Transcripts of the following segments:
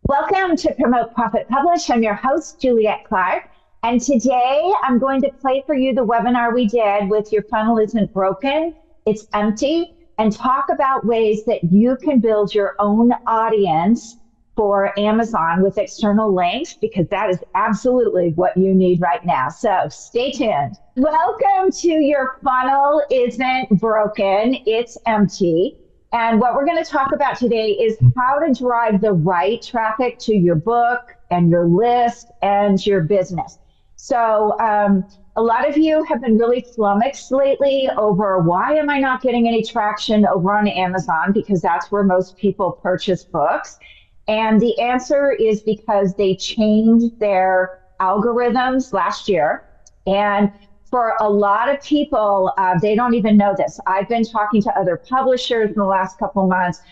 Welcome to Promote, Profit, Publish. I'm your host, Juliette Clark. And today I'm going to play for you the webinar we did with Your Funnel Isn't Broken, It's Empty, and talk about ways that you can build your own audience for Amazon with external links, because that is absolutely what you need right now. So stay tuned. Welcome to Your Funnel Isn't Broken, It's Empty. And what we're going to talk about today is how to drive the right traffic to your book and your list and your business. So a lot of you have been really flummoxed lately over why am I not getting any traction over on Amazon, because that's where most people purchase books. And the answer is because they changed their algorithms last year. And for a lot of people, they don't even know this. I've been talking to other publishers in the last couple of months,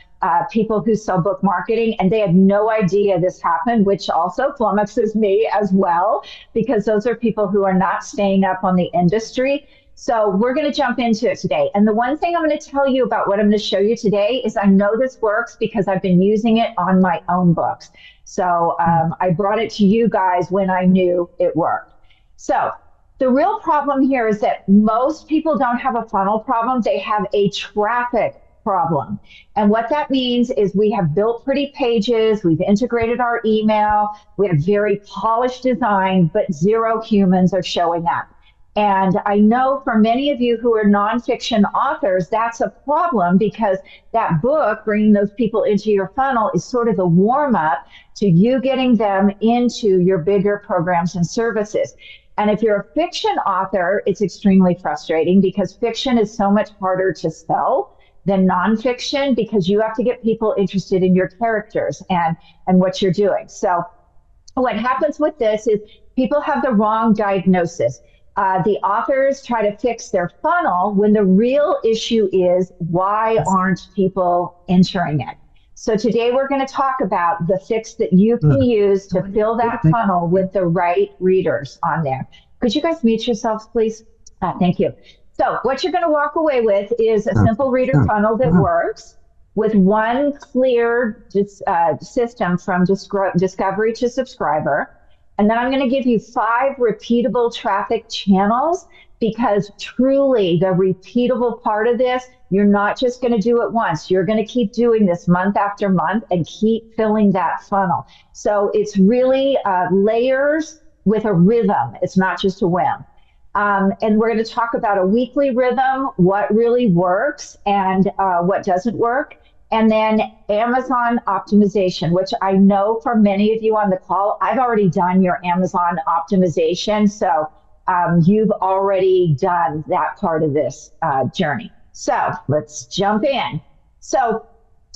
people who sell book marketing, and they had no idea this happened, which also flummoxes me as well, because those are people who are not staying up on the industry. So we're going to jump into it today. And the one thing I'm going to tell you about what I'm going to show you today is I know this works because I've been using it on my own books. So I brought it to you guys when I knew it worked. So the real problem here is that most people don't have a funnel problem. They have a traffic problem. And what that means is we have built pretty pages, we've integrated our email, we have very polished design, but zero humans are showing up. And I know for many of you who are nonfiction authors, that's a problem, because that book, bringing those people into your funnel, is sort of the warm up to you getting them into your bigger programs and services. And if you're a fiction author, it's extremely frustrating because fiction is so much harder to sell than nonfiction, because you have to get people interested in your characters and what you're doing. So what happens with this is people have the wrong diagnosis. The authors try to fix their funnel when the real issue is, why aren't people entering it? So today we're going to talk about the fix that you can use to fill that funnel with the right readers on there. Could you guys mute yourselves, please? Thank you. So what you're going to walk away with is a simple reader funnel that works with one clear system from discovery to subscriber. And then I'm going to give you 5 repeatable traffic channels, because truly the repeatable part of this, you're not just going to do it once. You're going to keep doing this month after month and keep filling that funnel. So it's really layers with a rhythm. It's not just a whim. And we're going to talk about a weekly rhythm, what really works and what doesn't work. And then Amazon optimization, which I know for many of you on the call, I've already done your Amazon optimization. So you've already done that part of this journey. So let's jump in. So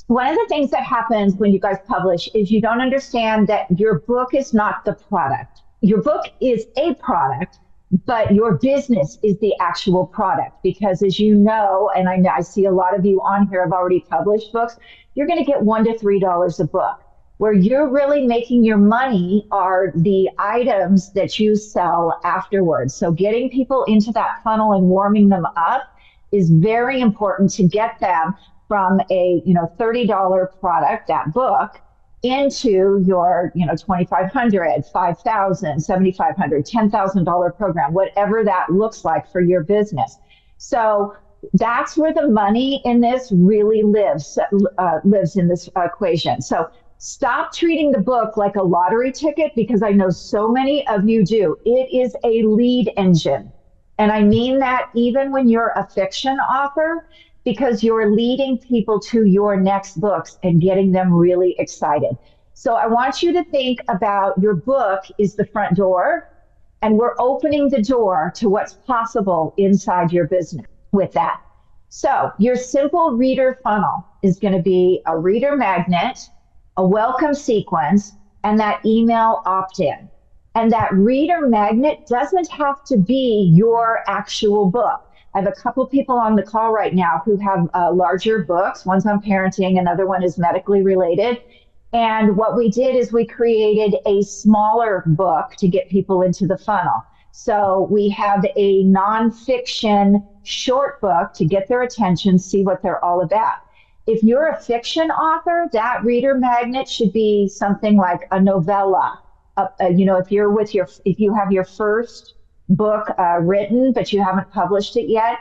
one of the things that happens when you guys publish is you don't understand that your book is not the product. Your book is a product, but your business is the actual product, because as you know, and I see a lot of you on here have already published books, you're going to get $1 to $3 a book. Where you're really making your money are the items that you sell afterwards. So getting people into that funnel and warming them up is very important to get them from a $30 product, that book, into your $2,500, $5,000, $7,500, $10,000 program, whatever that looks like for your business. So that's where the money in this really lives in this equation. So stop treating the book like a lottery ticket, because I know so many of you do. It is a lead engine. And I mean that even when you're a fiction author, because you're leading people to your next books and getting them really excited. So I want you to think about your book is the front door, and we're opening the door to what's possible inside your business with that. So your simple reader funnel is going to be a reader magnet, a welcome sequence, and that email opt-in. And that reader magnet doesn't have to be your actual book. I have a couple people on the call right now who have larger books. One's on parenting, another one is medically related. And what we did is we created a smaller book to get people into the funnel. So we have a nonfiction short book to get their attention, see what they're all about. If you're a fiction author, that reader magnet should be something like a novella. If you have your first book written, but you haven't published it yet,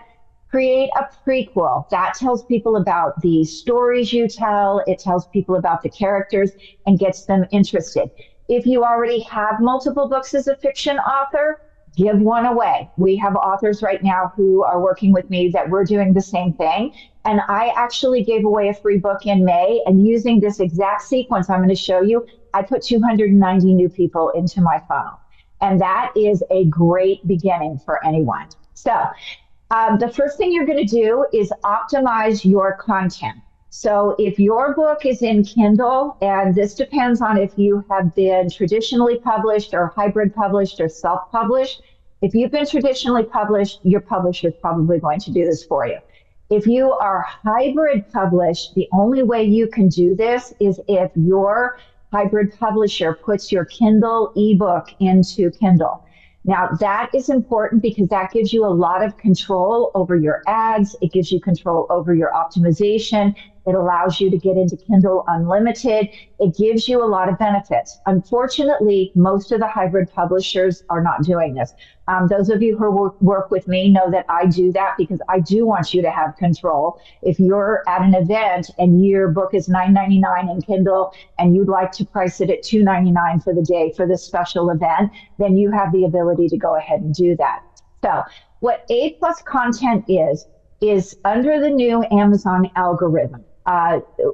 create a prequel. That tells people about the stories you tell. It tells people about the characters and gets them interested. If you already have multiple books as a fiction author, give one away. We have authors right now who are working with me that we're doing the same thing. And I actually gave away a free book in May, and using this exact sequence I'm going to show you, I put 290 new people into my funnel. And that is a great beginning for anyone. So the first thing you're going to do is optimize your content. So if your book is in Kindle, and this depends on if you have been traditionally published or hybrid published or self-published, if you've been traditionally published, your publisher is probably going to do this for you. If you are hybrid published, the only way you can do this is if your hybrid publisher puts your Kindle ebook into Kindle. Now, that is important because that gives you a lot of control over your ads. It gives you control over your optimization. It allows you to get into Kindle Unlimited. It gives you a lot of benefits. Unfortunately, most of the hybrid publishers are not doing this. Those of you who work with me know that I do that because I do want you to have control. If you're at an event and your book is $9.99 in Kindle and you'd like to price it at $2.99 for the day for this special event, then you have the ability to go ahead and do that. So what A+ content is under the new Amazon algorithm.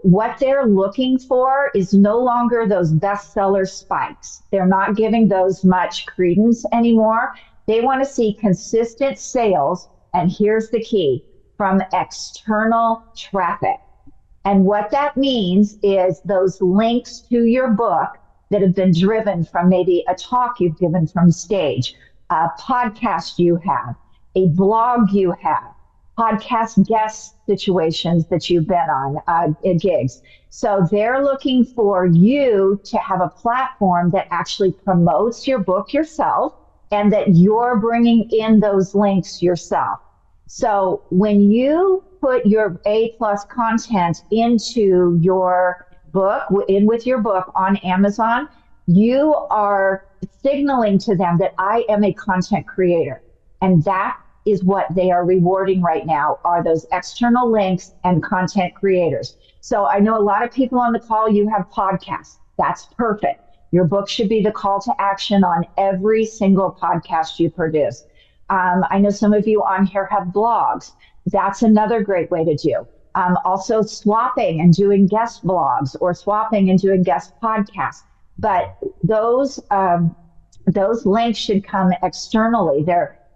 What they're looking for is no longer those bestseller spikes. They're not giving those much credence anymore. They want to see consistent sales, and here's the key, from external traffic. And what that means is those links to your book that have been driven from maybe a talk you've given from stage, a podcast you have, a blog you have, podcast guest situations that you've been on, gigs. So they're looking for you to have a platform that actually promotes your book yourself and that you're bringing in those links yourself. So when you put your A+ content into your book, with your book on Amazon, you are signaling to them that I am a content creator. And that is what they are rewarding right now, are those external links and content creators. So I know a lot of people on the call, you have podcasts. That's perfect. Your book should be the call to action on every single podcast you produce. I know some of you on here have blogs. That's another great way to do. Also swapping and doing guest blogs or swapping and doing guest podcasts. But those links should come externally.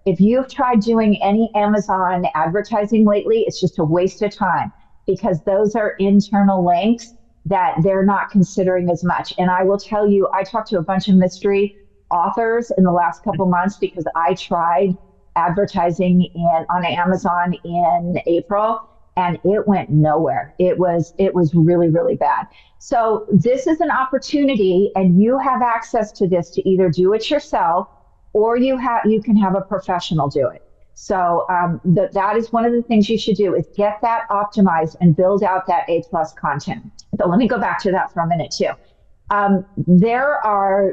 If you've tried doing any Amazon advertising lately, it's just a waste of time because those are internal links that they're not considering as much. And I will tell you, I talked to a bunch of mystery authors in the last couple months because I tried advertising on Amazon in April and it went nowhere. It was really, really bad. So this is an opportunity and you have access to this to either do it yourself or you can have a professional do it. So that is one of the things you should do is get that optimized and build out that A+ content. So let me go back to that for a minute too.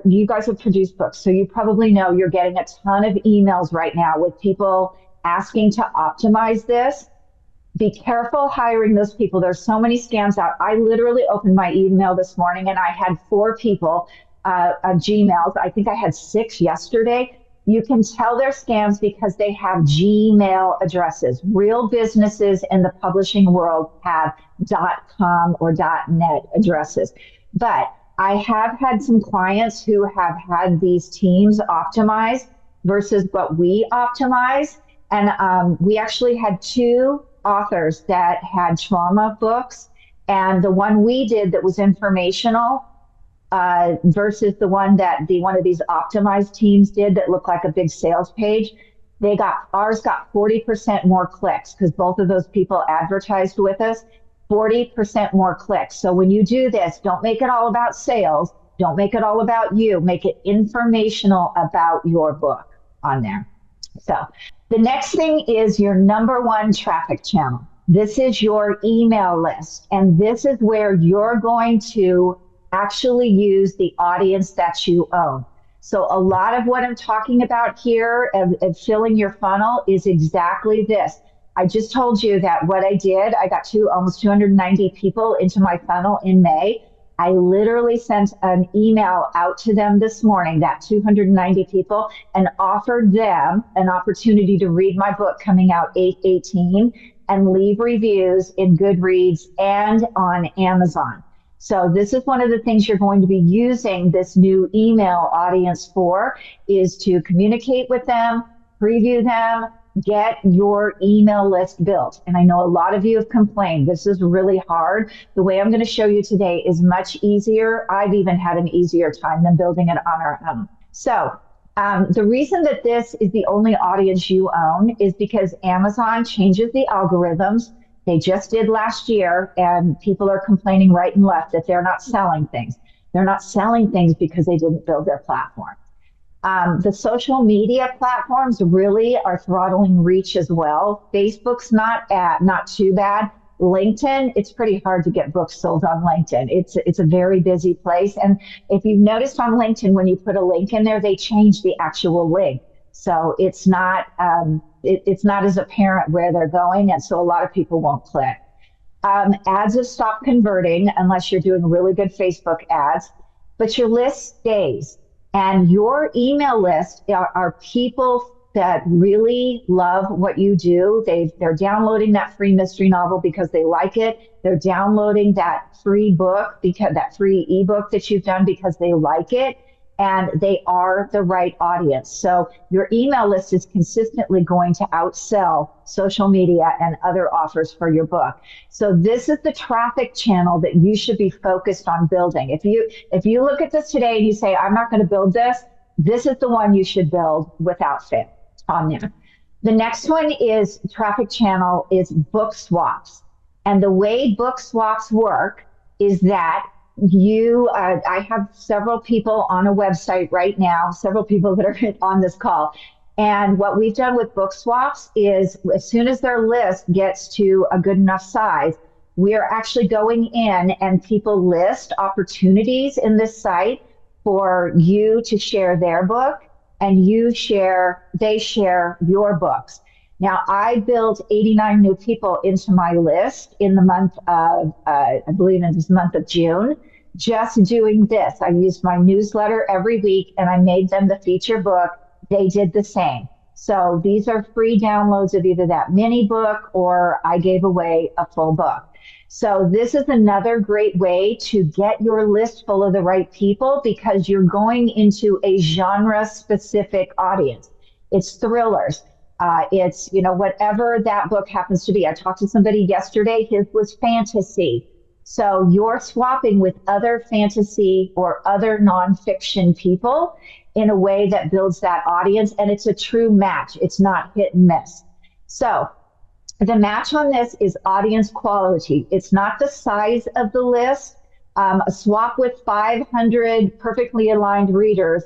You guys have produced books, so you probably know you're getting a ton of emails right now with people asking to optimize this. Be careful hiring those people. There's so many scams out. I literally opened my email this morning and I had 4 people Gmails. I think I had 6 yesterday. You can tell they're scams because they have Gmail addresses. Real businesses in the publishing world have .com or .net addresses. But I have had some clients who have had these teams optimized versus what we optimize. And we actually had 2 authors that had trauma books. And the one we did that was informational versus the one that one of these optimized teams did that looked like a big sales page, ours got 40% more clicks because both of those people advertised with us, 40% more clicks. So when you do this, don't make it all about sales. Don't make it all about you. Make it informational about your book on there. So the next thing is your #1 traffic channel. This is your email list. And this is where you're going to actually use the audience that you own. So a lot of what I'm talking about here of filling your funnel is exactly this. I just told you that what I did, I got almost 290 people into my funnel in May. I literally sent an email out to them this morning, that 290 people, and offered them an opportunity to read my book coming out 8/18 and leave reviews in Goodreads and on Amazon. So this is one of the things you're going to be using this new email audience for, is to communicate with them, preview them, get your email list built. And I know a lot of you have complained, this is really hard. The way I'm going to show you today is much easier. I've even had an easier time than building it on our own. So the reason that this is the only audience you own is because Amazon changes the algorithms. They just did last year, and people are complaining right and left that they're not selling things. They're not selling things because they didn't build their platform. The social media platforms really are throttling reach as well. Facebook's not too bad. LinkedIn, it's pretty hard to get books sold on LinkedIn. It's a very busy place. And if you've noticed on LinkedIn, when you put a link in there, they change the actual link. So it's not as apparent where they're going. And so a lot of people won't click. Ads have stopped converting unless you're doing really good Facebook ads, but your list stays. And your email list are people that really love what you do. They're downloading that free mystery novel because they like it. They're downloading that free book, because that free ebook that you've done, because they like it. And they are the right audience. So your email list is consistently going to outsell social media and other offers for your book. So this is the traffic channel that you should be focused on building. If you look at this today and you say, I'm not going to build this, this is the one you should build without fail on there. The next one is traffic channel is book swaps. And the way book swaps work is that I have several people on a website right now, several people that are on this call. And what we've done with book swaps is, as soon as their list gets to a good enough size, we are actually going in and people list opportunities in this site for you to share their book, and they share your books. Now, I built 89 new people into my list in the month of, I believe it was the month of June, just doing this. I used my newsletter every week and I made them the feature book. They did the same. So these are free downloads of either that mini book or I gave away a full book. So this is another great way to get your list full of the right people, because you're going into a genre specific audience. It's thrillers. It's, whatever that book happens to be. I talked to somebody yesterday, his was fantasy. So you're swapping with other fantasy or other nonfiction people in a way that builds that audience. And it's a true match. It's not hit and miss. So the match on this is audience quality. It's not the size of the list. A swap with 500 perfectly aligned readers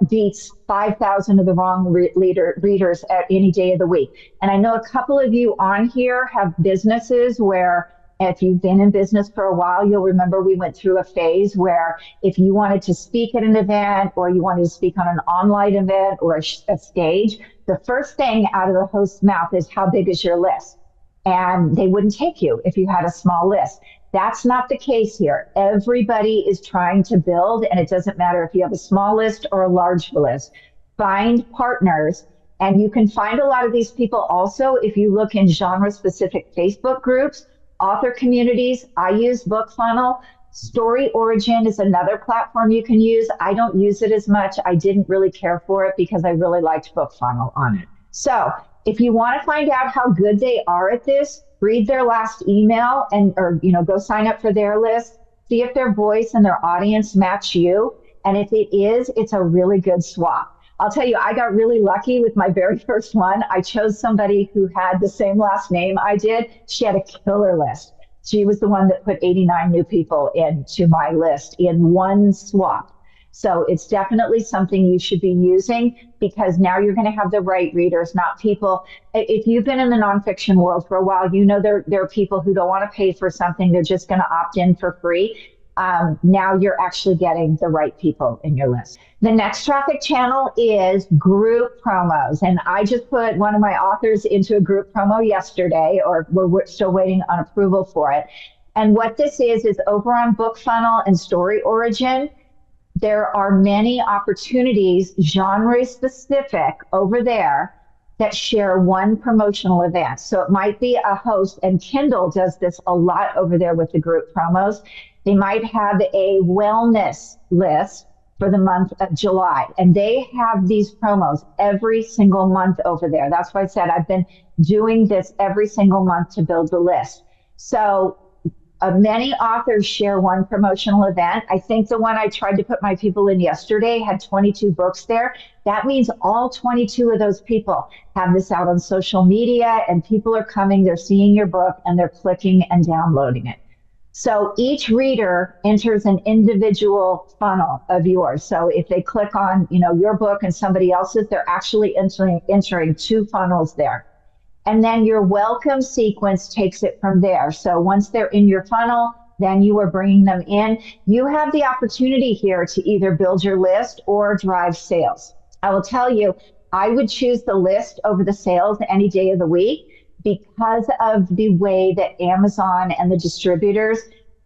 beats 5,000 of the wrong readers at any day of the week. And I know a couple of you on here have businesses where, if you've been in business for a while, you'll remember we went through a phase where if you wanted to speak at an event or you wanted to speak on an online event or a stage, the first thing out of the host's mouth is, how big is your list? And they wouldn't take you if you had a small list. That's not the case here. Everybody is trying to build, and it doesn't matter if you have a small list or a large list. Find partners, and you can find a lot of these people also if you look in genre-specific Facebook groups, author communities. I use BookFunnel. Story Origin is another platform you can use. I don't use it as much. I didn't really care for it because I really liked BookFunnel on it. So if you want to find out how good they are at this, read their last email or go sign up for their list. See if their voice and their audience match you. And if it is, it's a really good swap. I'll tell you, I got really lucky with my very first one. I chose somebody who had the same last name I did. She had a killer list. She was the one that put 89 new people into my list in one swap. So it's definitely something you should be using, because now you're going to have the right readers, not people. If you've been in the nonfiction world for a while, you know there are people who don't want to pay for something. They're just going to opt in for free. Now you're actually getting the right people in your list. The next traffic channel is group promos. And I just put one of my authors into a group promo yesterday, or we're still waiting on approval for it. And what this is over on BookFunnel and Story Origin, there are many opportunities, genre specific over there, that share one promotional event. So it might be a host, and Kindle does this a lot over there with the group promos. They might have a wellness list for the month of July, and they have these promos every single month over there. That's why I said I've been doing this every single month to build the list. So many authors share one promotional event. I think the one I tried to put my people in yesterday had 22 books there. That means all 22 of those people have this out on social media, and people are coming, they're seeing your book, and they're clicking and downloading it. So each reader enters an individual funnel of yours. So if they click on, your book and somebody else's, they're actually entering two funnels there. And then your welcome sequence takes it from there. So once they're in your funnel, then you are bringing them in. You have the opportunity here to either build your list or drive sales. I will tell you, I would choose the list over the sales any day of the week, because of the way that Amazon and the distributors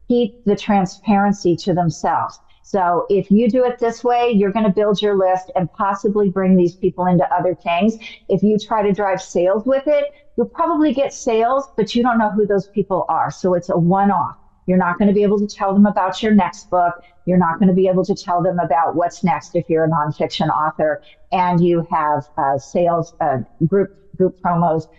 keep the transparency to themselves. So if you do it this way, you're going to build your list and possibly bring these people into other things. If you try to drive sales with it, you'll probably get sales, but you don't know who those people are. So it's a one-off. You're not going to be able to tell them about your next book. You're not going to be able to tell them about what's next if you're a nonfiction author and you have sales, group promos,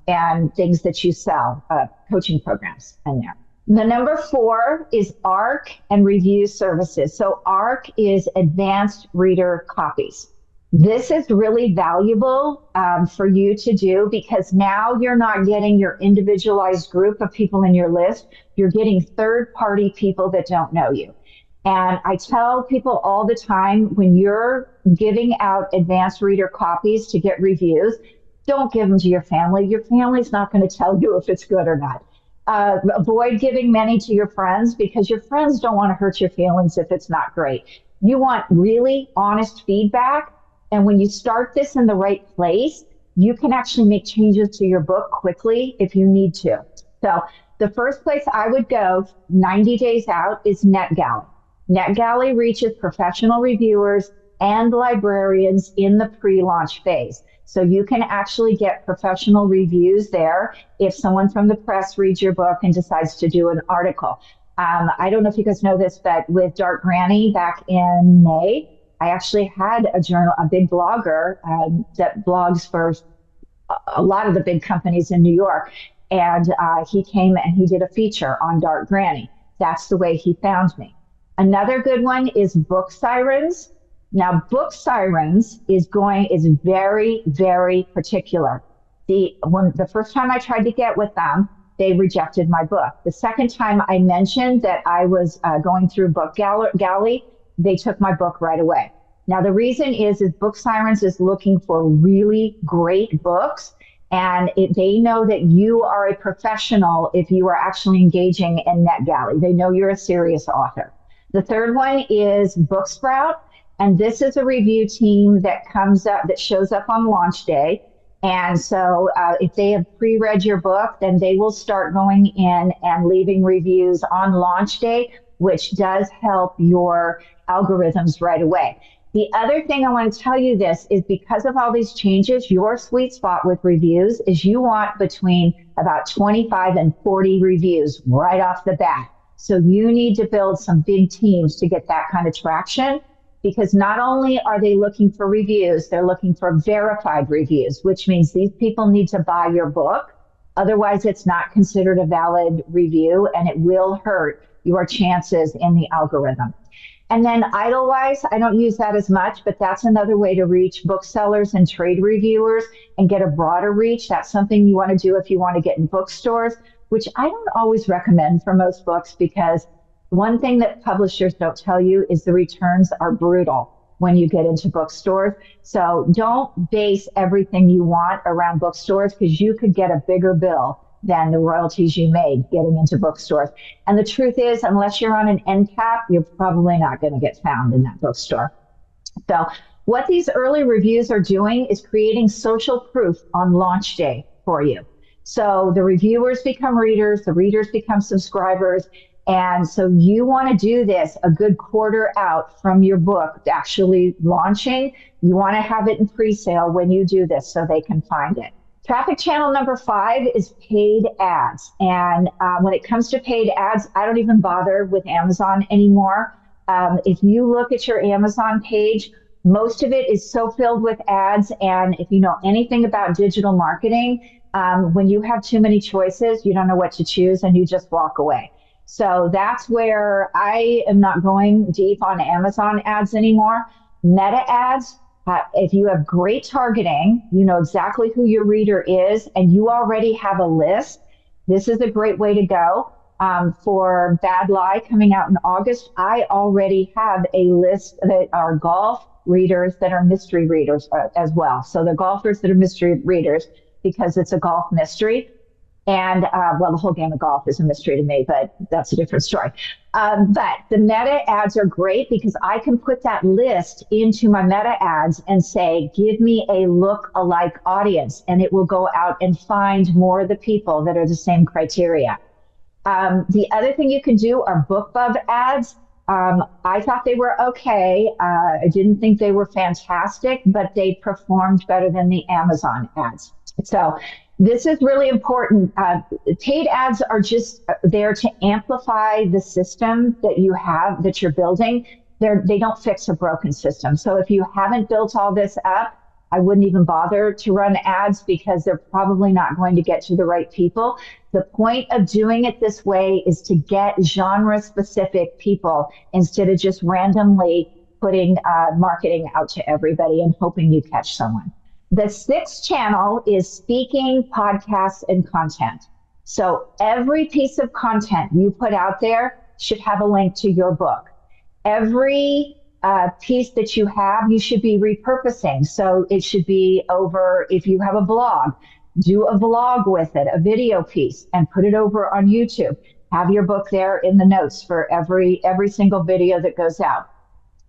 and things that you sell, coaching programs in there. The number 4 is ARC and review services. So ARC is advanced reader copies. This is really valuable for you to do, because now you're not getting your individualized group of people in your list. You're getting third-party people that don't know you. And I tell people all the time, when you're giving out advanced reader copies to get reviews, don't give them to your family. Your family's not going to tell you if it's good or not. Avoid giving many to your friends, because your friends don't want to hurt your feelings if it's not great. You want really honest feedback. And when you start this in the right place, you can actually make changes to your book quickly if you need to. So the first place I would go 90 days out is NetGalley. NetGalley reaches professional reviewers and librarians in the pre-launch phase. So you can actually get professional reviews there if someone from the press reads your book and decides to do an article. I don't know if you guys know this, but with Dark Granny back in May, I actually had a big blogger that blogs for a lot of the big companies in New York. And he came and he did a feature on Dark Granny. That's the way he found me. Another good one is Book Sirens. Now, Book Sirens is very, very particular. The first time I tried to get with them, they rejected my book. The second time I mentioned that I was going through Book Galley, they took my book right away. Now, the reason is Book Sirens is looking for really great books, and they know that you are a professional if you are actually engaging in NetGalley. They know you're a serious author. The third one is Booksprout. And this is a review team that shows up on launch day. And so if they have pre-read your book, then they will start going in and leaving reviews on launch day, which does help your algorithms right away. The other thing I want to tell you this is, because of all these changes, your sweet spot with reviews is you want between about 25 and 40 reviews right off the bat. So you need to build some big teams to get that kind of traction. Because not only are they looking for reviews, they're looking for verified reviews, which means these people need to buy your book. Otherwise, it's not considered a valid review, and it will hurt your chances in the algorithm. And then Idlewise, I don't use that as much, but that's another way to reach booksellers and trade reviewers and get a broader reach. That's something you want to do if you want to get in bookstores, which I don't always recommend for most books, because one thing that publishers don't tell you is the returns are brutal when you get into bookstores. So don't base everything you want around bookstores, because you could get a bigger bill than the royalties you made getting into bookstores. And the truth is, unless you're on an end cap, you're probably not going to get found in that bookstore. So what these early reviews are doing is creating social proof on launch day for you. So the reviewers become readers, the readers become subscribers. And so you want to do this a good quarter out from your book actually launching. You want to have it in pre-sale when you do this so they can find it. Traffic channel number 5 is paid ads. And when it comes to paid ads, I don't even bother with Amazon anymore. If you look at your Amazon page, most of it is so filled with ads. And if you know anything about digital marketing, when you have too many choices, you don't know what to choose and you just walk away. So that's where I am not going deep on Amazon ads anymore. Meta ads, if you have great targeting, you know exactly who your reader is, and you already have a list, this is a great way to go. For Bad Lie coming out in August, I already have a list that are golf readers that are mystery readers as well. So the golfers that are mystery readers, because it's a golf mystery. And, well, the whole game of golf is a mystery to me, but that's a different story. But the meta ads are great because I can put that list into my meta ads and say, give me a look-alike audience, and it will go out and find more of the people that are the same criteria. The other thing you can do are BookBub ads. I thought they were okay. I didn't think they were fantastic, but they performed better than the Amazon ads. So this is really important. Paid ads are just there to amplify the system that you have, that you're building. They don't fix a broken system. So if you haven't built all this up, I wouldn't even bother to run ads because they're probably not going to get to the right people. The point of doing it this way is to get genre-specific people instead of just randomly putting marketing out to everybody and hoping you catch someone. The 6th channel is speaking, podcasts, and content. So every piece of content you put out there should have a link to your book. Every piece that you have, you should be repurposing. So it should be over, if you have a blog, do a vlog with it, a video piece, and put it over on YouTube. Have your book there in the notes for every single video that goes out.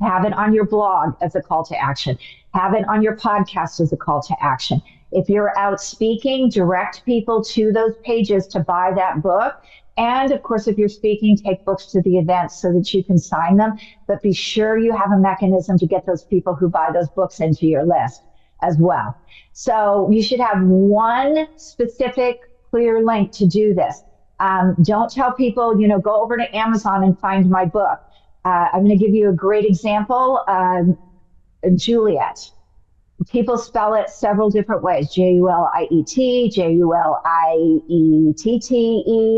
Have it on your blog as a call to action. Have it on your podcast as a call to action. If you're out speaking, direct people to those pages to buy that book. And of course, if you're speaking, take books to the events so that you can sign them. But be sure you have a mechanism to get those people who buy those books into your list as well. So you should have one specific clear link to do this. Don't tell people, go over to Amazon and find my book. I'm going to give you a great example. Juliet. People spell it several different ways. Juliet, Juliette,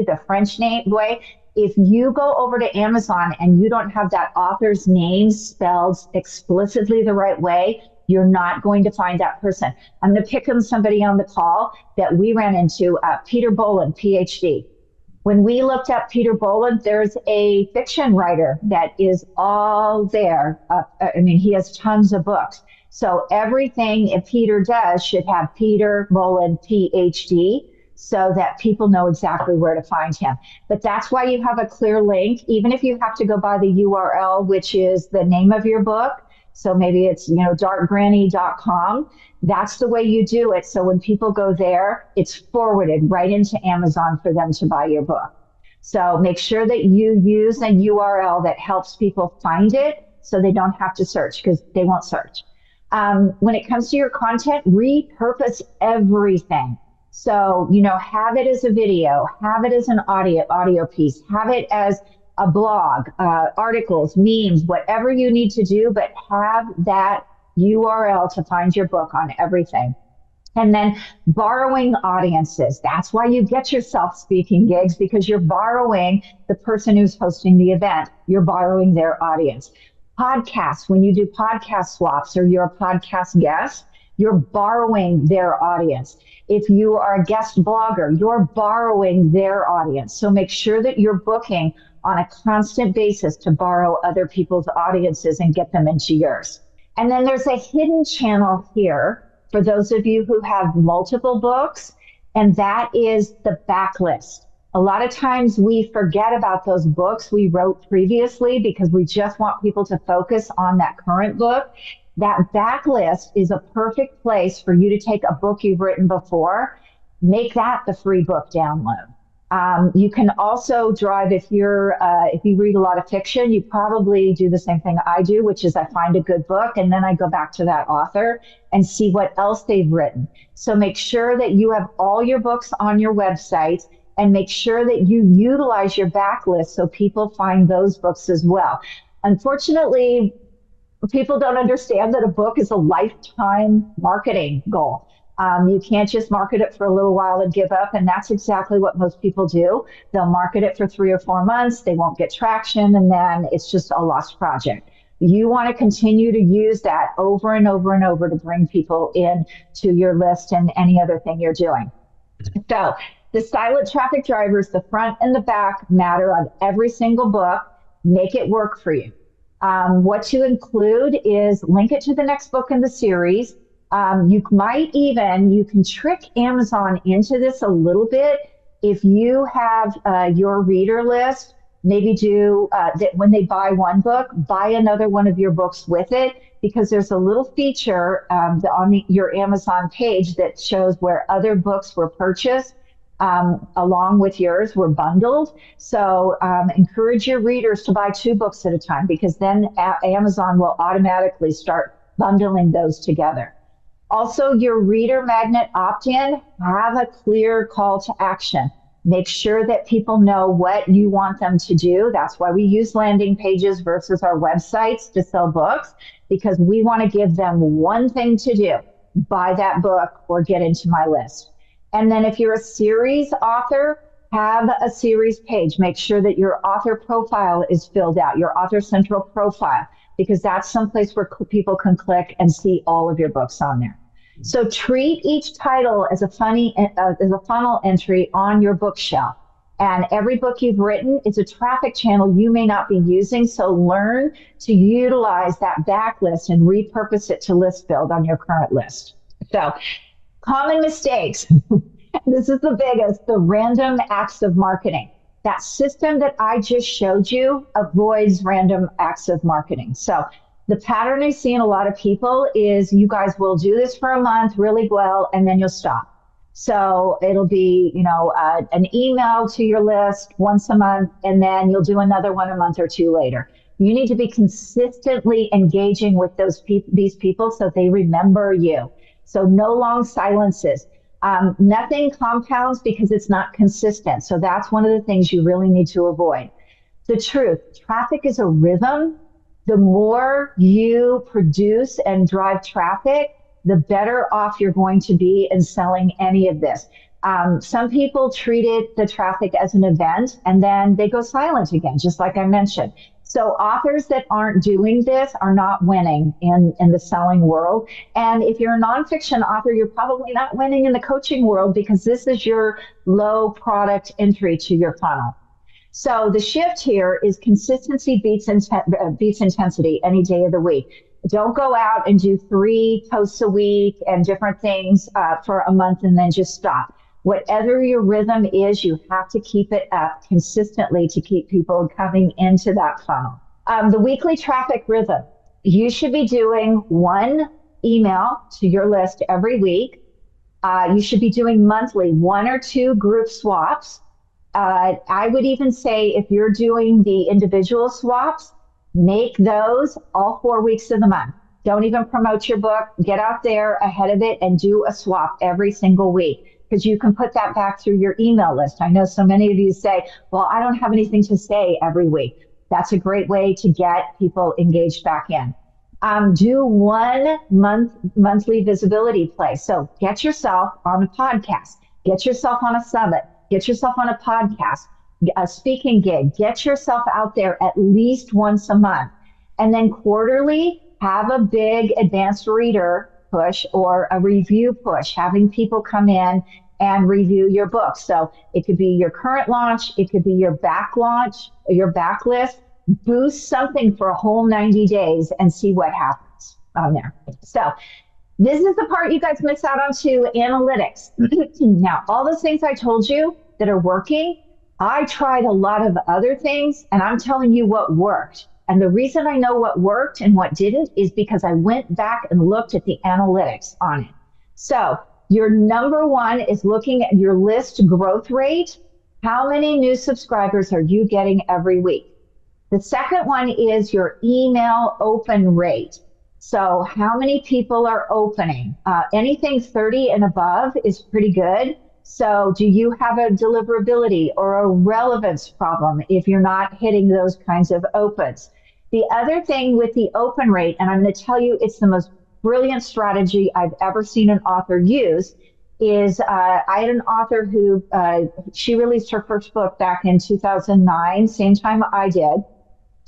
the French name way. If you go over to Amazon and you don't have that author's name spelled explicitly the right way, you're not going to find that person. I'm going to pick on somebody on the call that we ran into, Peter Boland, PhD. When we looked up Peter Boland, there's a fiction writer that is all there. He has tons of books. So everything Peter does should have Peter Boland, PhD, so that people know exactly where to find him. But that's why you have a clear link, even if you have to go by the URL, which is the name of your book. So maybe it's, darkgranny.com. That's the way you do it. So when people go there, it's forwarded right into Amazon for them to buy your book. So make sure that you use a URL that helps people find it so they don't have to search, because they won't search. When it comes to your content, repurpose everything. So, have it as a video, have it as an audio piece, have it as a blog, articles, memes, whatever you need to do, but have that URL to find your book on everything. And then borrowing audiences. That's why you get yourself speaking gigs, because you're borrowing the person who's hosting the event. You're borrowing their audience. Podcasts, when you do podcast swaps or you're a podcast guest, you're borrowing their audience. If you are a guest blogger, you're borrowing their audience. So make sure that you're booking on a constant basis to borrow other people's audiences and get them into yours. And then there's a hidden channel here for those of you who have multiple books, and that is the backlist. A lot of times we forget about those books we wrote previously because we just want people to focus on that current book. That backlist is a perfect place for you to take a book you've written before, make that the free book download. You can also drive, if you read a lot of fiction, you probably do the same thing I do, which is I find a good book and then I go back to that author and see what else they've written. So make sure that you have all your books on your website and make sure that you utilize your backlist so people find those books as well. Unfortunately, people don't understand that a book is a lifetime marketing goal. You can't just market it for a little while and give up. And that's exactly what most people do. They'll market it for 3 or 4 months. They won't get traction. And then it's just a lost project. You want to continue to use that over and over and over to bring people in to your list and any other thing you're doing. So the silent traffic drivers, the front and the back, matter on every single book. Make it work for you. What to include is link it to the next book in the series. You can trick Amazon into this a little bit. If you have your reader list, maybe do that when they buy one book, buy another one of your books with it, because there's a little feature on your Amazon page that shows where other books were purchased along with yours, were bundled. So encourage your readers to buy 2 books at a time, because then Amazon will automatically start bundling those together. Also, your reader magnet opt-in, have a clear call to action. Make sure that people know what you want them to do. That's why we use landing pages versus our websites to sell books, because we want to give them one thing to do: buy that book or get into my list. And then if you're a series author, have a series page. Make sure that your author profile is filled out, your author central profile, because that's someplace where people can click and see all of your books on there. So treat each title as a funnel entry on your bookshelf. And every book you've written is a traffic channel you may not be using. So learn to utilize that backlist and repurpose it to list build on your current list. So common mistakes. This is the biggest, the random acts of marketing. That system that I just showed you avoids random acts of marketing. So the pattern I see in a lot of people is you guys will do this for a month really well, and then you'll stop. So it'll be, an email to your list once a month, and then you'll do another one a month or 2 later. You need to be consistently engaging with these people so they remember you. So no long silences. Nothing compounds because it's not consistent. So that's one of the things you really need to avoid. The truth, traffic is a rhythm. The more you produce and drive traffic, the better off you're going to be in selling any of this. Some people treated the traffic as an event and then they go silent again, just like I mentioned. So authors that aren't doing this are not winning in the selling world. And if you're a nonfiction author, you're probably not winning in the coaching world, because this is your low product entry to your funnel. So the shift here is consistency beats intensity any day of the week. Don't go out and do 3 posts a week and different things for a month and then just stop. Whatever your rhythm is, you have to keep it up consistently to keep people coming into that funnel. The weekly traffic rhythm. You should be doing 1 email to your list every week. You should be doing monthly 1 or 2 group swaps. I would even say if you're doing the individual swaps, make those all 4 weeks of the month. Don't even promote your book. Get out there ahead of it and do a swap every single week, because you can put that back through your email list. I know so many of you say, well, I don't have anything to say every week. That's a great way to get people engaged back in. Do 1 monthly visibility play. So get yourself on a podcast, get yourself on a summit, get yourself on a podcast, a speaking gig, get yourself out there at least once a month. And then quarterly, have a big advanced reader push or a review push, having people come in and review your book. So it could be your current launch, it could be your back launch, your backlist. Boost something for a whole 90 days and see what happens on there. So this is the part you guys miss out on too, analytics. Now, all those things I told you that are working, I tried a lot of other things, and I'm telling you what worked. And the reason I know what worked and what didn't is because I went back and looked at the analytics on it. So your number one is looking at your list growth rate. How many new subscribers are you getting every week? The second one is your email open rate. So how many people are opening? Anything 30 and above is pretty good. So do you have a deliverability or a relevance problem if you're not hitting those kinds of opens? The other thing with the open rate, and I'm going to tell you it's the most brilliant strategy I've ever seen an author use, is I had an author who, she released her first book back in 2009, same time I did.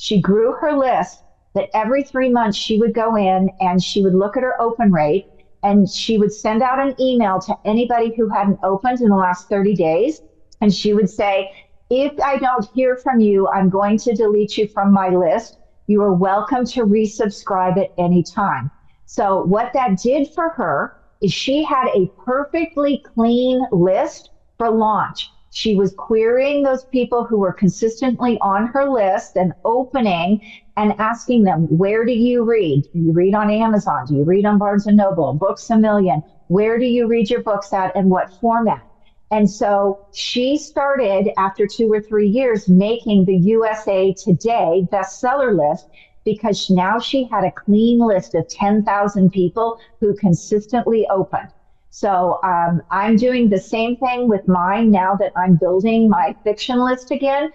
She grew her list that every 3 months she would go in and she would look at her open rate, and she would send out an email to anybody who hadn't opened in the last 30 days. And she would say, if I don't hear from you, I'm going to delete you from my list. You are welcome to resubscribe at any time. So what that did for her is she had a perfectly clean list for launch. She was querying those people who were consistently on her list and opening and asking them, where do you read? Do you read on Amazon? Do you read on Barnes & Noble, Books A Million? Where do you read your books at and what format? And so she started, after 2 or 3 years, making the USA Today bestseller list, because now she had a clean list of 10,000 people who consistently opened. So I'm doing the same thing with mine now that I'm building my fiction list again.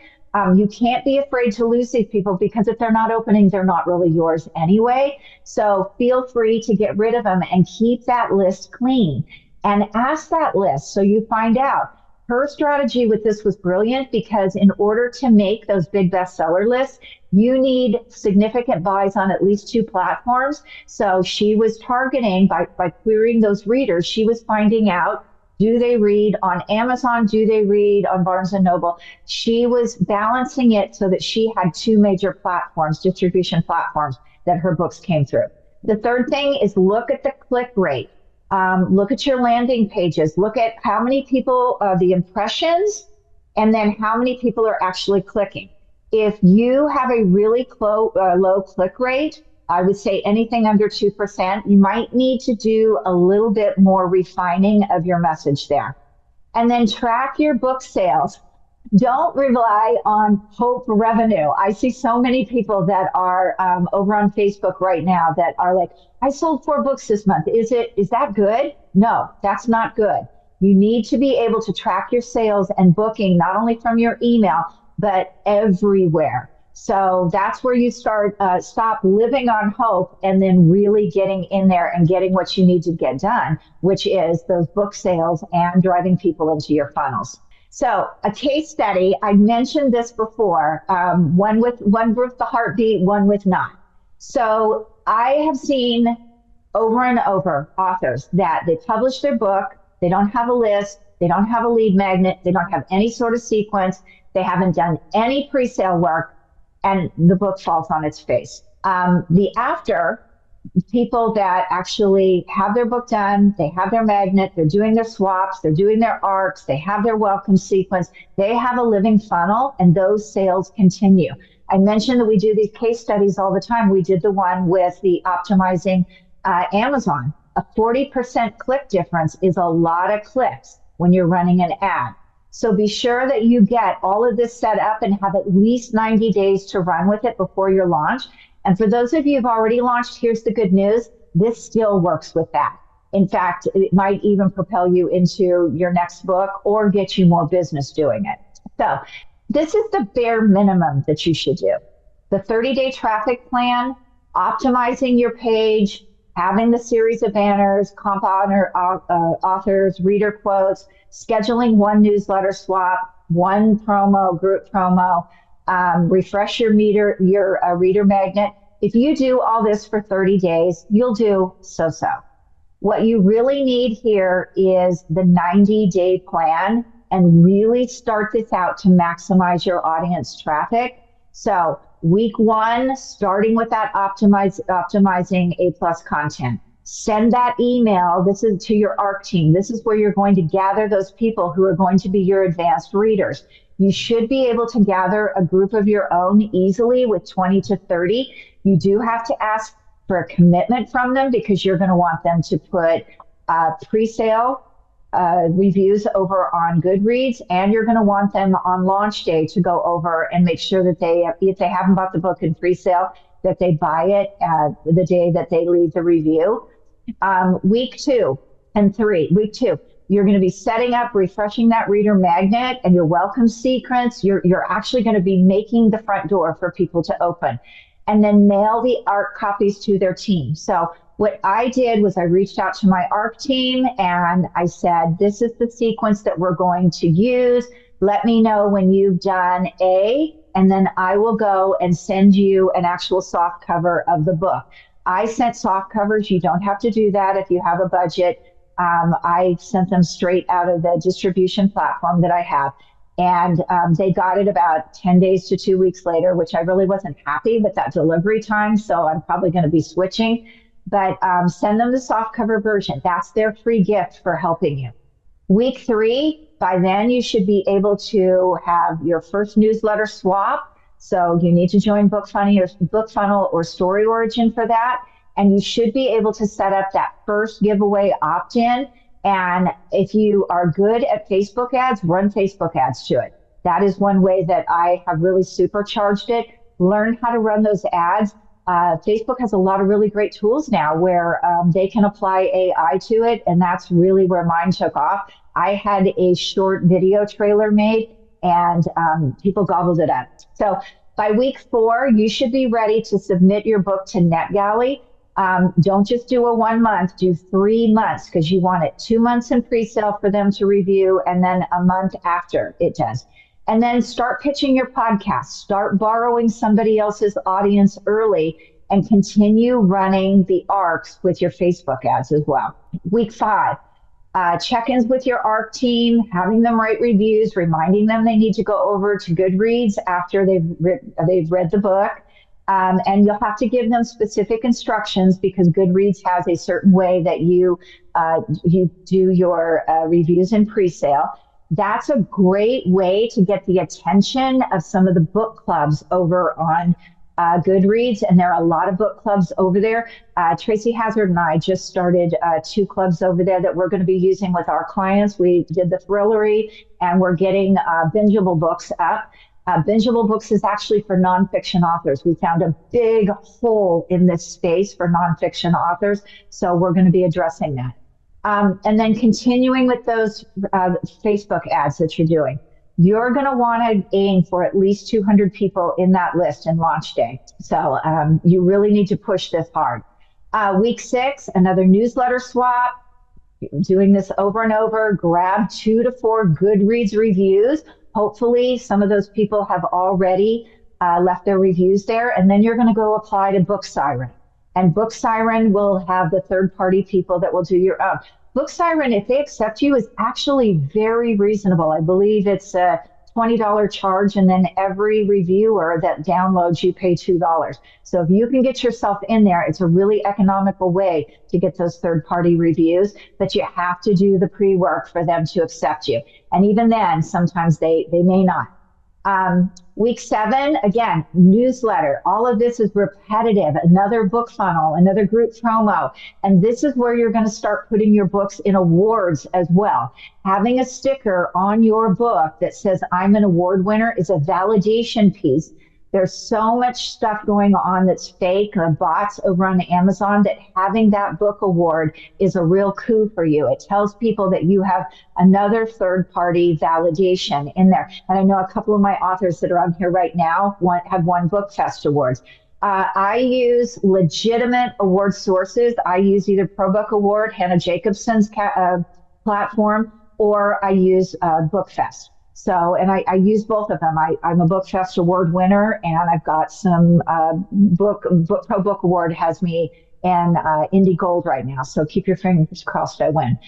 You can't be afraid to lose these people, because if they're not opening, they're not really yours anyway. So feel free to get rid of them and keep that list clean. And ask that list so you find out. Her strategy with this was brilliant, because in order to make those big bestseller lists, you need significant buys on at least 2 platforms. So she was targeting, by querying those readers, she was finding out, do they read on Amazon? Do they read on Barnes & Noble? She was balancing it so that she had 2 major platforms, distribution platforms, that her books came through. The third thing is look at the click rate. Look at your landing pages. Look at how many people, the impressions, and then how many people are actually clicking. If you have a really low click rate, I would say anything under 2%, you might need to do a little bit more refining of your message there. And then track your book sales. Don't rely on hope revenue. I see so many people that are over on Facebook right now that are like, I sold 4 books this month. Is that good? No, that's not good. You need to be able to track your sales and booking, not only from your email, but everywhere. So that's where you start, stop living on hope and then really getting in there and getting what you need to get done, which is those book sales and driving people into your funnels. So a case study, I mentioned this before, one with the heartbeat, one with not. So I have seen over and over authors that they publish their book, they don't have a list, they don't have a lead magnet, they don't have any sort of sequence, they haven't done any pre-sale work, and the book falls on its face. The after, people that actually have their book done, they have their magnet, they're doing their swaps, they're doing their arcs, they have their welcome sequence, they have a living funnel, and those sales continue. I mentioned that we do these case studies all the time. We did the one with the optimizing Amazon. A 40% click difference is a lot of clicks when you're running an ad. So be sure that you get all of this set up and have at least 90 days to run with it before your launch. And for those of you who've already launched, here's the good news. This still works with that. In fact, it might even propel you into your next book or get you more business doing it. So this is the bare minimum that you should do. The 30-day traffic plan, optimizing your page, having the series of banners, comp authors, reader quotes, scheduling one newsletter swap, one promo, group promo, refresh your reader magnet. If you do all this for 30 days, you'll do so-so. What you really need here is the 90-day plan and really start this out to maximize your audience traffic. So week one, starting with that optimizing A+ content. Send that email. This is to your ARC team. This is where you're going to gather those people who are going to be your advanced readers. You should be able to gather a group of your own easily with 20 to 30. You do have to ask for a commitment from them because you're going to want them to put pre-sale reviews over on Goodreads, and you're going to want them on launch day to go over and make sure that if they haven't bought the book in pre-sale, that they buy it the day that they leave the review. Week 2 and 3, week 2, you're going to be setting up, refreshing that reader magnet and your welcome sequence. You're actually going to be making the front door for people to open, and then mail the ARC copies to their team. So what I did was I reached out to my ARC team and I said, this is the sequence that we're going to use. Let me know when you've done A, and then I will go and send you an actual soft cover of the book. I sent soft covers. You don't have to do that if you have a budget. I sent them straight out of the distribution platform that I have. And they got it about 10 days to 2 weeks later, which I really wasn't happy with that delivery time. So I'm probably going to be switching. But send them the softcover version. That's their free gift for helping you. Week 3, by then you should be able to have your first newsletter swap. So you need to join BookFunnel or Story Origin for that. And you should be able to set up that first giveaway opt-in. And if you are good at Facebook ads, run Facebook ads to it. That is one way that I have really supercharged it. Learn how to run those ads. Facebook has a lot of really great tools now where they can apply AI to it, and that's really where mine took off. I had a short video trailer made, and people gobbled it up. So by week 4, you should be ready to submit your book to NetGalley. Don't just do a 1 month, do 3 months, because you want it 2 months in pre-sale for them to review, and then a month after it does. And then start pitching your podcast, start borrowing somebody else's audience early, and continue running the ARCs with your Facebook ads as well. Week 5, check-ins with your ARC team, having them write reviews, reminding them they need to go over to Goodreads after they've read the book. And you'll have to give them specific instructions because Goodreads has a certain way that you do your reviews in pre-sale. That's a great way to get the attention of some of the book clubs over on Goodreads, and there are a lot of book clubs over there. Tracy Hazard and I just started 2 clubs over there that we're going to be using with our clients. We did the Thrillery, and we're getting bingeable books up. Bingeable books is actually for nonfiction authors. We found a big hole in this space for nonfiction authors, so we're going to be addressing that. And then continuing with those Facebook ads that you're doing. You're going to want to aim for at least 200 people in that list in launch day. So you really need to push this hard. Week 6, another newsletter swap. Doing this over and over. Grab 2 to 4 Goodreads reviews. Hopefully some of those people have already left their reviews there. And then you're going to go apply to Book Siren. And Book Siren will have the third-party people that will do your own. Book Siren, if they accept you, is actually very reasonable. I believe it's a $20 charge, and then every reviewer that downloads you pay $2. So if you can get yourself in there, it's a really economical way to get those third-party reviews, but you have to do the pre-work for them to accept you. And even then, sometimes they may not. Week 7, again, newsletter. All of this is repetitive. Another book funnel, another group promo. And this is where you're going to start putting your books in awards as well. Having a sticker on your book that says, I'm an award winner, is a validation piece. There's so much stuff going on that's fake, bots over on Amazon, that having that book award is a real coup for you. It tells people that you have another third-party validation in there. And I know a couple of my authors that are on here right now have won BookFest awards. I use legitimate award sources. I use either ProBook Award, Hannah Jacobson's platform, or I use BookFest. So, and I use both of them. I'm a BookFest award winner, and I've got some ProBook Award has me and Indie Gold right now. So keep your fingers crossed I win.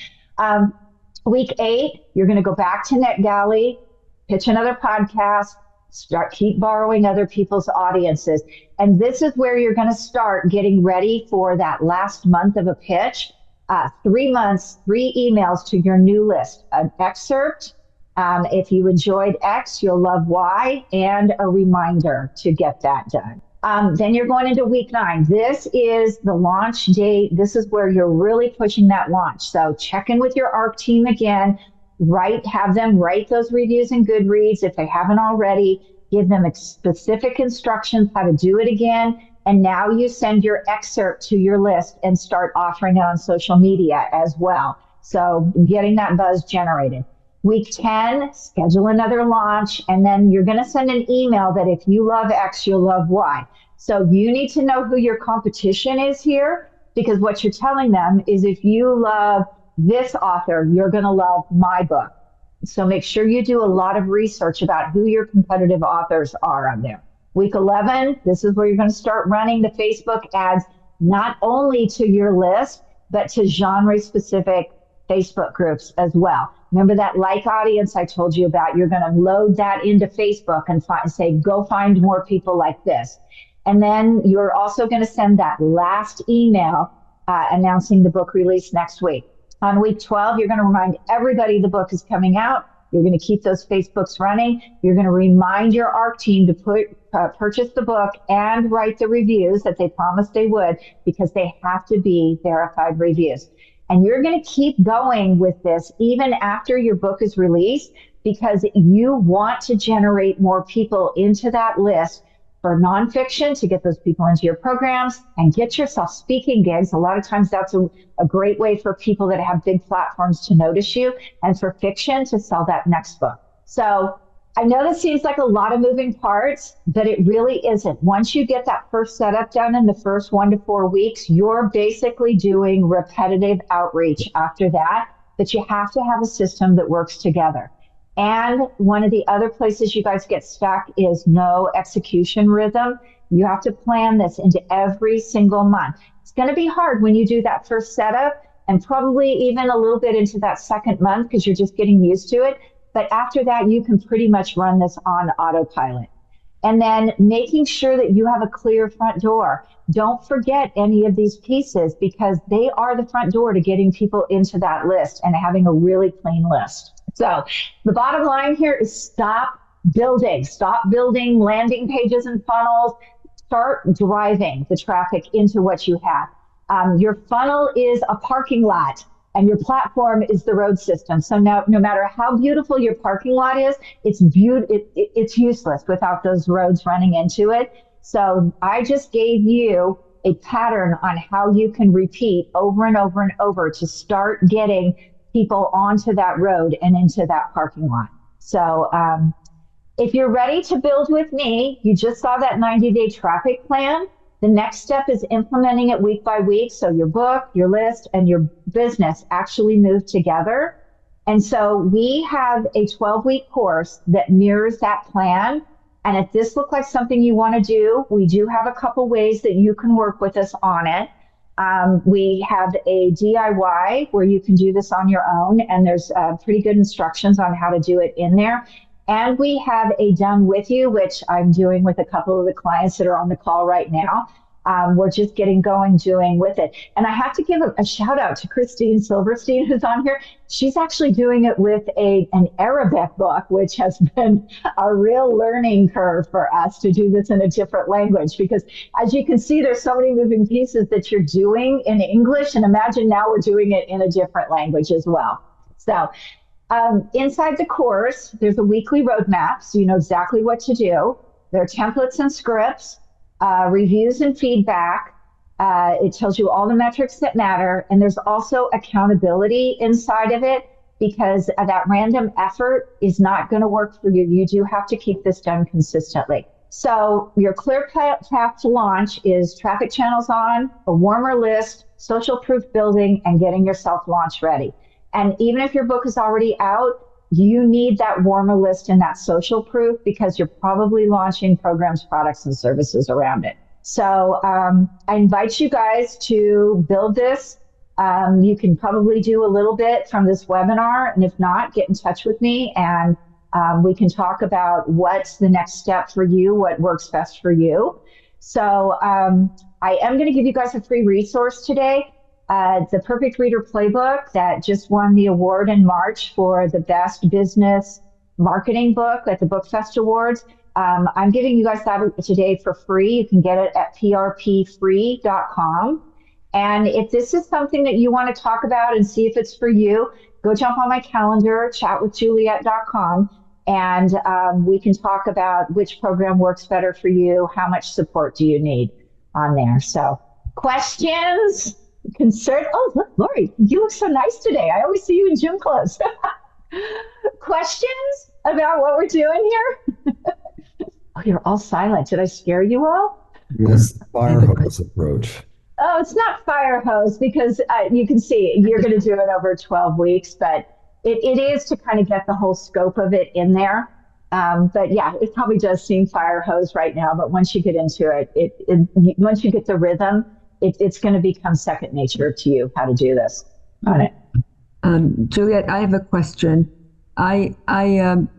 Week 8, you're going to go back to NetGalley, pitch another podcast, keep borrowing other people's audiences. And this is where you're going to start getting ready for that last month of a pitch. 3 months, 3 emails to your new list, an excerpt. If you enjoyed X, you'll love Y, and a reminder to get that done. Then you're going into week 9. This is the launch date. This is where you're really pushing that launch. So check in with your ARC team again, have them write those reviews in Goodreads if they haven't already, give them specific instructions how to do it again. And now you send your excerpt to your list and start offering it on social media as well. So getting that buzz generated. Week 10, schedule another launch, and then you're going to send an email that if you love X, you'll love Y. So you need to know who your competition is here, because what you're telling them is if you love this author, you're going to love my book. So make sure you do a lot of research about who your competitive authors are on there. Week 11, this is where you're going to start running the Facebook ads, not only to your list, but to genre-specific Facebook groups as well. Remember that like audience I told you about? You're going to load that into Facebook and say, go find more people like this. And then you're also going to send that last email announcing the book release next week. On week 12, you're going to remind everybody the book is coming out. You're going to keep those Facebooks running. You're going to remind your ARC team to purchase the book and write the reviews that they promised they would, because they have to be verified reviews. And you're going to keep going with this even after your book is released, because you want to generate more people into that list for nonfiction to get those people into your programs and get yourself speaking gigs. A lot of times that's a great way for people that have big platforms to notice you, and for fiction to sell that next book. So I know this seems like a lot of moving parts, but it really isn't. Once you get that first setup done in the first 1 to 4 weeks, you're basically doing repetitive outreach after that, but you have to have a system that works together. And one of the other places you guys get stuck is no execution rhythm. You have to plan this into every single month. It's going to be hard when you do that first setup, and probably even a little bit into that second month, because you're just getting used to it. But after that, you can pretty much run this on autopilot. And then making sure that you have a clear front door. Don't forget any of these pieces, because they are the front door to getting people into that list and having a really clean list. So the bottom line here is stop building landing pages and funnels. Start driving the traffic into what you have. Your funnel is a parking lot, and your platform is the road system. So now, no matter how beautiful your parking lot is, it's useless without those roads running into it. So I just gave you a pattern on how you can repeat over and over and over to start getting people onto that road and into that parking lot. So if you're ready to build with me, you just saw that 90-day traffic plan. The next step is implementing it week by week, so your book, your list, and your business actually move together. And so we have a 12-week course that mirrors that plan. And if this looks like something you want to do, we do have a couple ways that you can work with us on it. We have a DIY where you can do this on your own, and there's pretty good instructions on how to do it in there. And we have a done with you, which I'm doing with a couple of the clients that are on the call right now. We're just getting going doing with it. And I have to give a shout out to Christine Silverstein, who's on here. She's actually doing it with an Arabic book, which has been a real learning curve for us to do this in a different language, because as you can see, there's so many moving pieces that you're doing in English, and imagine now we're doing it in a different language as well. So inside the course, there's a weekly roadmap, so you know exactly what to do. There are templates and scripts, reviews and feedback. It tells you all the metrics that matter. And there's also accountability inside of it, because that random effort is not going to work for you. You do have to keep this done consistently. So your clear path to launch is traffic channels on, a warmer list, social proof building, and getting yourself launch ready. And even if your book is already out, you need that warmer list and that social proof, because you're probably launching programs, products, and services around it. So I invite you guys to build this. You can probably do a little bit from this webinar, and if not, get in touch with me, and we can talk about what's the next step for you, what works best for you. So I am going to give you guys a free resource today. The Perfect Reader Playbook that just won the award in March for the best business marketing book at the Book Fest Awards. I'm giving you guys that today for free. You can get it at prpfree.com. And if this is something that you want to talk about and see if it's for you, go jump on my calendar, chatwithjuliet.com, and we can talk about which program works better for you, how much support do you need on there. So questions, concern. Oh, look, Lori, you look so nice today. I always see you in gym clothes. Questions about what we're doing here? Oh, you're all silent. Did I scare you all? Yes, fire hose approach. Oh, it's not fire hose because you can see you're going to do it over 12 weeks, but it is to kind of get the whole scope of it in there. But yeah, it probably does seem fire hose right now, but once you get into it, once you get the rhythm, it's going to become second nature to you how to do this on it. Juliet, I have a question. I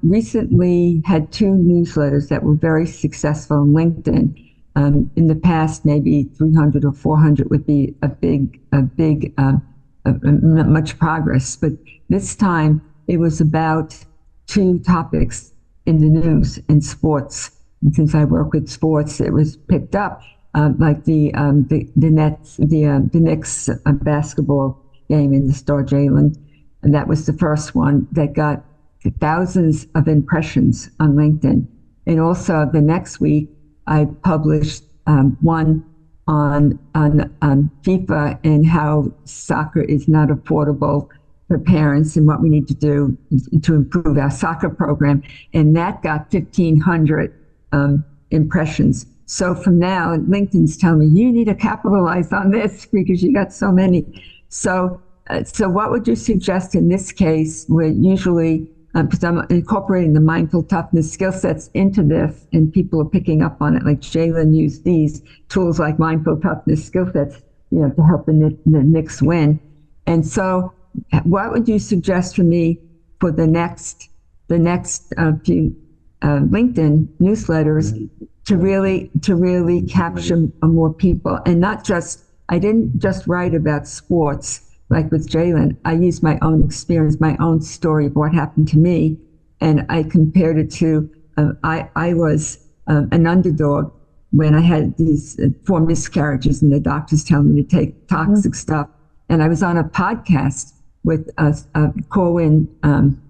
recently had 2 newsletters that were very successful on LinkedIn. In the past, maybe 300 or 400 would be much progress. But this time, it was about 2 topics in the news in sports. And since I work with sports, it was picked up, like the Knicks basketball game in the star Jalen, and that was the first one that got thousands of impressions on LinkedIn. And also the next week, I published one on FIFA and how soccer is not affordable for parents and what we need to do to improve our soccer program. And that got 1,500 impressions. So from now, LinkedIn's telling me, you need to capitalize on this because you got so many. So what would you suggest in this case where usually, because I'm incorporating the mindful toughness skill sets into this and people are picking up on it, like Jalen used these tools like mindful toughness skill sets, to help the Knicks win. And so what would you suggest for me for the next few LinkedIn newsletters to really capture more people? And not just, I didn't just write about sports. Like with Jalen, I used my own experience, my own story of what happened to me, and I compared it to, I was an underdog when I had these 4 miscarriages and the doctors telling me to take toxic stuff. And I was on a podcast with a call-in from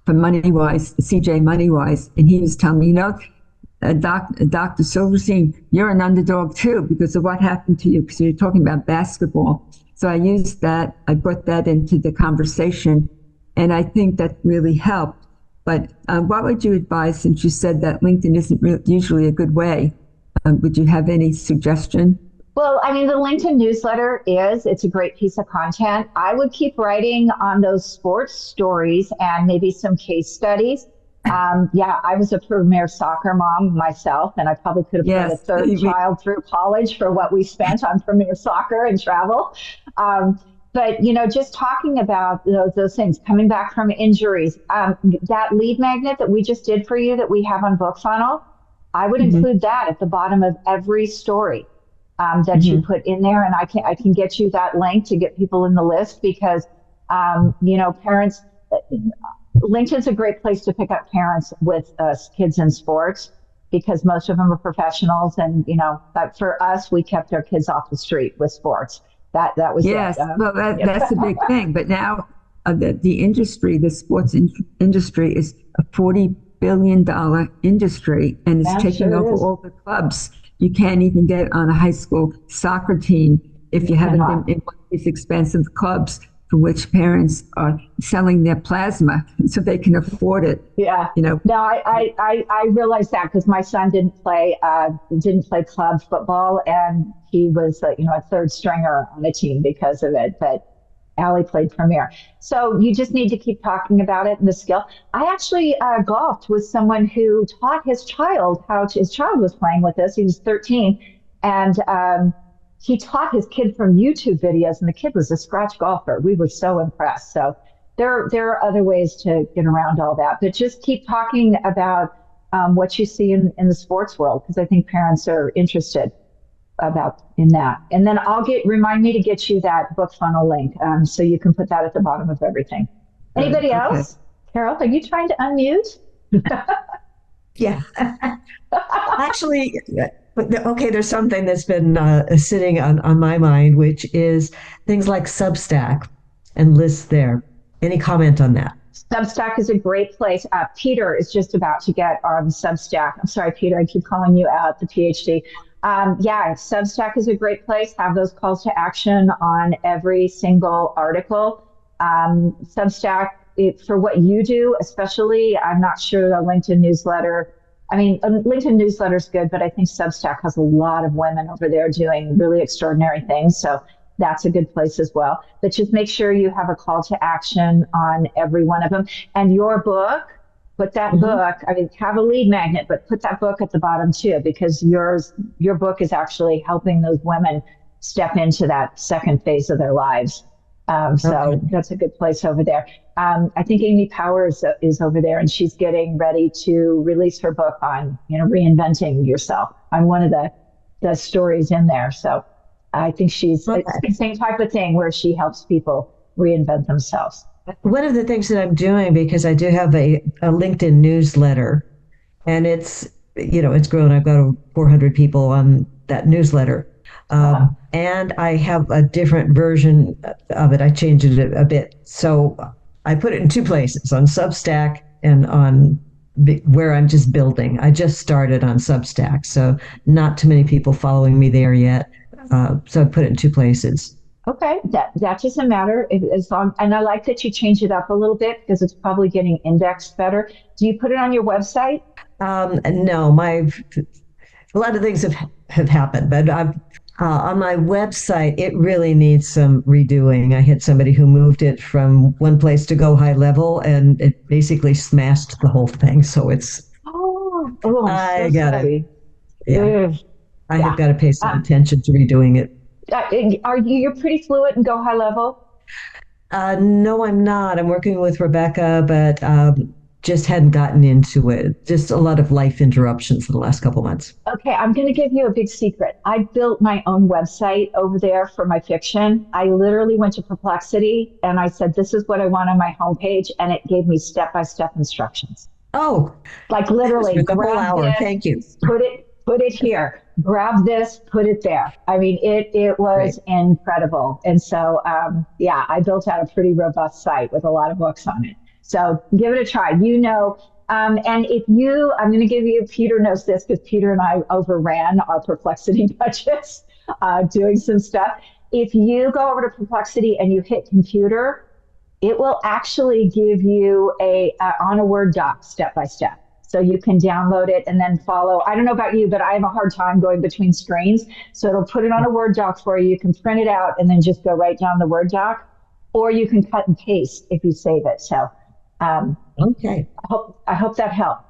MoneyWise, CJ MoneyWise, and he was telling me, Dr. Silverstein, you're an underdog too because of what happened to you, because you're talking about basketball. So I used that, I brought that into the conversation, and I think that really helped. But what would you advise, since you said that LinkedIn isn't usually a good way? Would you have any suggestion? Well, I mean, the LinkedIn newsletter it's a great piece of content. I would keep writing on those sports stories and maybe some case studies. I was a premier soccer mom myself, and I probably could have put a third child through college for what we spent on premier soccer and travel. But, just talking about those things, coming back from injuries, that lead magnet that we just did for you that we have on BookFunnel, I would include that at the bottom of every story that you put in there. And I can get you that link to get people in the list because, parents, LinkedIn's a great place to pick up parents with kids in sports because most of them are professionals. And, but for us, we kept our kids off the street with sports. That was yes. That's a big thing. But now the industry, the sports industry is a $40 billion industry, and it's taking over all the clubs. You can't even get on a high school soccer team if you haven't been in one of these expensive clubs for which parents are selling their plasma so they can afford it. Yeah. No, I realized that because my son didn't play club football, and he was a third stringer on the team because of it. But Allie played premier. So you just need to keep talking about it and the skill. I actually golfed with someone who taught his child his child was playing with us. He was 13. And he taught his kid from YouTube videos, and the kid was a scratch golfer. We were so impressed. So there are other ways to get around all that, but just keep talking about what you see in the sports world, because I think parents are interested about in that. And then remind me to get you that book funnel link, so you can put that at the bottom of everything. Anybody else? Carol, are you trying to unmute? Yeah. Actually, okay, there's something that's been sitting on my mind, which is things like Substack and lists there. Any comment on that? Substack is a great place. Peter is just about to get on Substack. I'm sorry, Peter, I keep calling you out, the PhD. Substack is a great place. Have those calls to action on every single article. Substack, for what you do, especially, I'm not sure the LinkedIn newsletter. I mean, LinkedIn newsletter is good, but I think Substack has a lot of women over there doing really extraordinary things. So that's a good place as well. But just make sure you have a call to action on every one of them. And your book, put that book, I mean, have a lead magnet, but put that book at the bottom too, because your book is actually helping those women step into that second phase of their lives. So that's a good place over there. I think Amy Powers is over there, and she's getting ready to release her book on, reinventing yourself. I'm one of the stories in there. So I think it's the same type of thing where she helps people reinvent themselves. One of the things that I'm doing, because I do have a LinkedIn newsletter, and it's grown. I've got 400 people on that newsletter. And I have a different version of it. I changed it a bit. So I put it in two places, on Substack and on where I'm just building. I just started on Substack, so not too many people following me there yet. So I put it in two places. Okay, that doesn't matter as long. And I like that you change it up a little bit, because it's probably getting indexed better. Do you put it on your website? No, a lot of things have happened, but on my website, it really needs some redoing. I had somebody who moved it from one place to go high level, and it basically smashed the whole thing. So it's. I got it. Yeah, I have got to pay some attention to redoing it. You're pretty fluent in Go High Level? No, I'm not. I'm working with Rebecca, but just hadn't gotten into it. Just a lot of life interruptions in the last couple months. Okay, I'm going to give you a big secret. I built my own website over there for my fiction. I literally went to Perplexity and I said, this is what I want on my homepage. And it gave me step-by-step instructions. Oh, like literally, the whole hour. Thank you. Put it here. Grab this, put it there. I mean, it was incredible. And so, I built out a pretty robust site with a lot of books on it. So give it a try. And I'm going to give you, Peter knows this because Peter and I overran our Perplexity budgets doing some stuff. If you go over to Perplexity and you hit computer, it will actually give you on a Word doc, step by step. So you can download it and then follow. I don't know about you, but I have a hard time going between screens. So it'll put it on a Word doc for you. You can print it out and then just go right down the Word doc, or you can cut and paste if you save it. So okay. I hope that helped.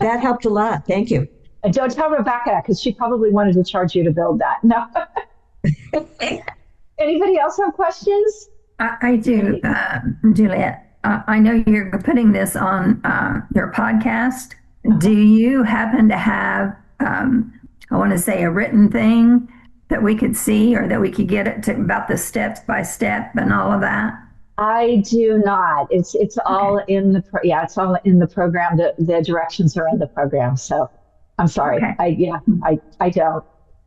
That helped a lot. Thank you. And don't tell Rebecca, because she probably wanted to charge you to build that. No. Anybody else have questions? I do, Juliet. I know you're putting this on your podcast. Do you happen to have, I want to say, a written thing that we could see, or that we could get it to about the steps by step and all of that? I do not. It's all in the it's all in the program. The directions are in the program. So I'm sorry. Okay. I don't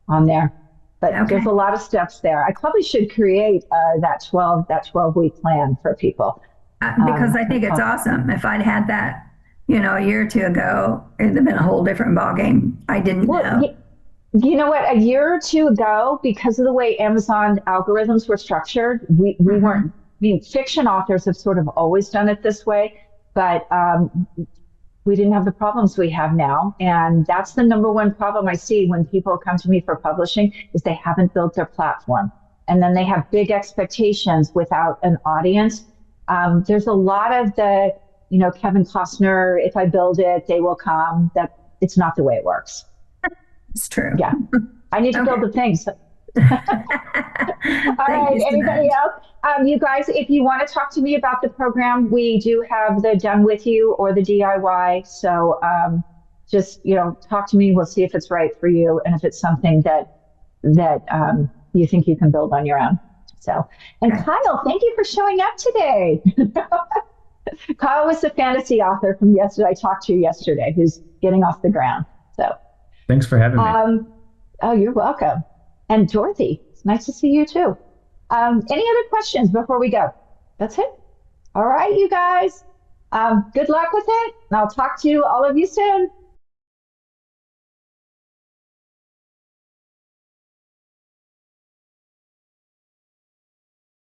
on there, but there's a lot of steps there. I probably should create that 12-week plan for people. Because I think it's awesome. If I'd had that, a year or two ago, it'd have been a whole different ballgame. I didn't know. You know what? A year or two ago, because of the way Amazon algorithms were structured, we weren't. I mean, fiction authors have sort of always done it this way, but we didn't have the problems we have now. And that's the number one problem I see when people come to me for publishing, is they haven't built their platform. And then they have big expectations without an audience. There's a lot of the, Kevin Costner, if I build it, they will come. That it's not the way it works. It's true. Yeah. I need to build the things. All right. Anybody else? You guys, if you want to talk to me about the program, we do have the done with you or the DIY. So just, talk to me. We'll see if it's right for you and if it's something that you think you can build on your own. So, and Kyle, thank you for showing up today. Kyle was the fantasy author from yesterday. I talked to yesterday, who's getting off the ground. So thanks for having me. Oh, you're welcome. And Dorothy, it's nice to see you too. Any other questions before we go? That's it. All right, you guys. Good luck with it. And I'll talk to all of you soon.